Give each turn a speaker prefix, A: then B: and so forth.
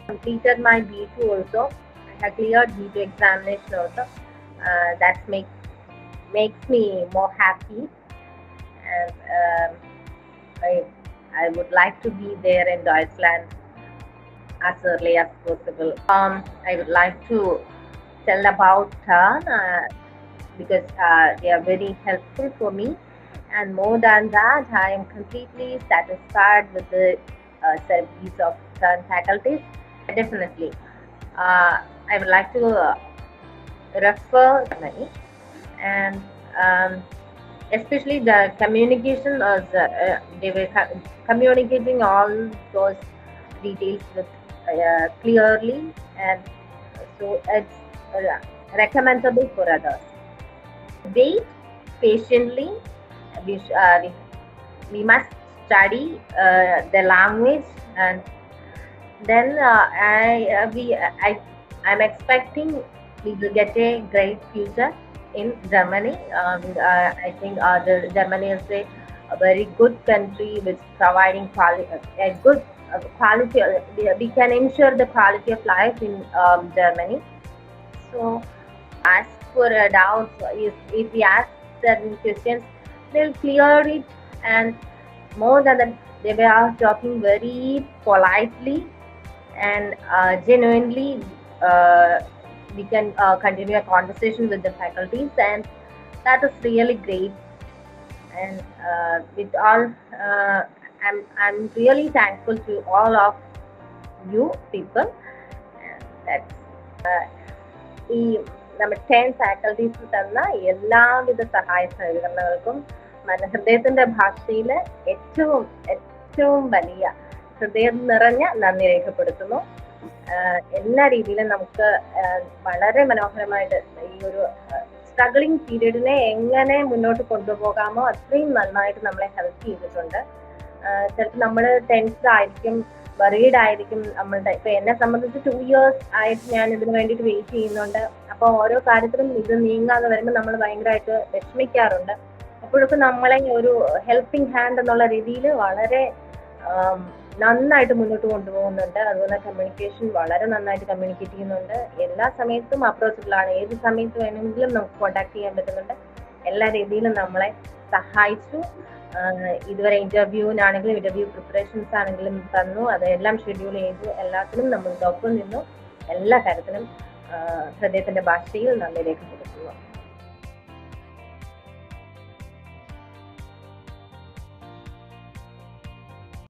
A: completed my B2 also. I have cleared B2 examination also. That makes me more happy, and I I would like to be there in Deutschland as early as possible. I would like to tell about her because they are very helpful for me, and more than that, I am completely satisfied with the service of current faculties. Definitely, I would like to refer Germany, and especially the communication, they were communicating all those details with clearly, and so it's recommendable for others. Wait patiently. We, sh- uh, we, we must study the language, and then I'm expecting we will get a great future in Germany. I think Germany is a very good country which providing a good quality. We can ensure the quality of life in Germany. So ask for a doubt. If we ask certain questions, they'll clear it, and more than that, they were talking very politely and genuinely. We can continue a conversation with the faculties, and that is really great. And with all, I'm really thankful to all of you people. And that's ഈ നമ്മുടെ 10 faculties തന്ന എല്ലാവിധ സഹായ സഹകരണങ്ങൾക്കും ഹൃദയത്തിന്റെ ഭാഷയിൽ ഏറ്റവും ഏറ്റവും വലിയ ഹൃദയം നിറഞ്ഞ നന്ദി രേഖപ്പെടുത്തുന്നു. എല്ലാ രീതിയിലും നമുക്ക് വളരെ മനോഹരമായിട്ട് ഈ ഒരു സ്ട്രഗ്ലിംഗ് പീരീഡിനെ എങ്ങനെ മുന്നോട്ട് കൊണ്ടുപോകാമോ അത്രയും നന്നായിട്ട് നമ്മളെ ഹെൽപ്പ് ചെയ്തിട്ടുണ്ട്. ചിലപ്പോൾ നമ്മൾ ടെൻസ്ഡ് ആയിരിക്കും, വറീഡ് ആയിരിക്കും. നമ്മളുടെ ഇപ്പൊ എന്നെ സംബന്ധിച്ച് 2 years ആയിട്ട് ഞാൻ ഇതിന് വേണ്ടിയിട്ട് വെയിറ്റ് ചെയ്യുന്നുണ്ട്. അപ്പൊ ഓരോ കാര്യത്തിലും ഇത് നീങ്ങാതെ വരുമ്പോൾ നമ്മൾ ഭയങ്കരമായിട്ട് വിഷമിക്കാറുണ്ട്. അപ്പോഴൊക്കെ നമ്മളെ ഒരു ഹെൽപ്പിംഗ് ഹാൻഡ് എന്നുള്ള രീതിയിൽ വളരെ നന്നായിട്ട് മുന്നോട്ട് കൊണ്ടുപോകുന്നുണ്ട്. അതുപോലെ കമ്മ്യൂണിക്കേഷൻ വളരെ നന്നായിട്ട് കമ്മ്യൂണിക്കേറ്റ് ചെയ്യുന്നുണ്ട്. എല്ലാ സമയത്തും അപ്രോച്ചബിൾ ആണ്. ഏത് സമയത്ത് വേണമെങ്കിലും നമുക്ക് കോൺടാക്ട് ചെയ്യാൻ പറ്റുന്നുണ്ട്. എല്ലാ രീതിയിലും നമ്മളെ സഹായിച്ചു. ഇതുവരെ ഇന്റർവ്യൂവിനാണെങ്കിലും ഇന്റർവ്യൂ പ്രിപ്പറേഷൻസ് ആണെങ്കിലും തന്നു. അതെല്ലാം ഷെഡ്യൂൾ ചെയ്തു. എല്ലാത്തിനും നമ്മൾ ഒപ്പം നിന്നു. എല്ലാ കാര്യത്തിനും ഹൃദയത്തിന്റെ ഭാഷയിൽ നന്ദി രേഖപ്പെടുത്തുന്നു.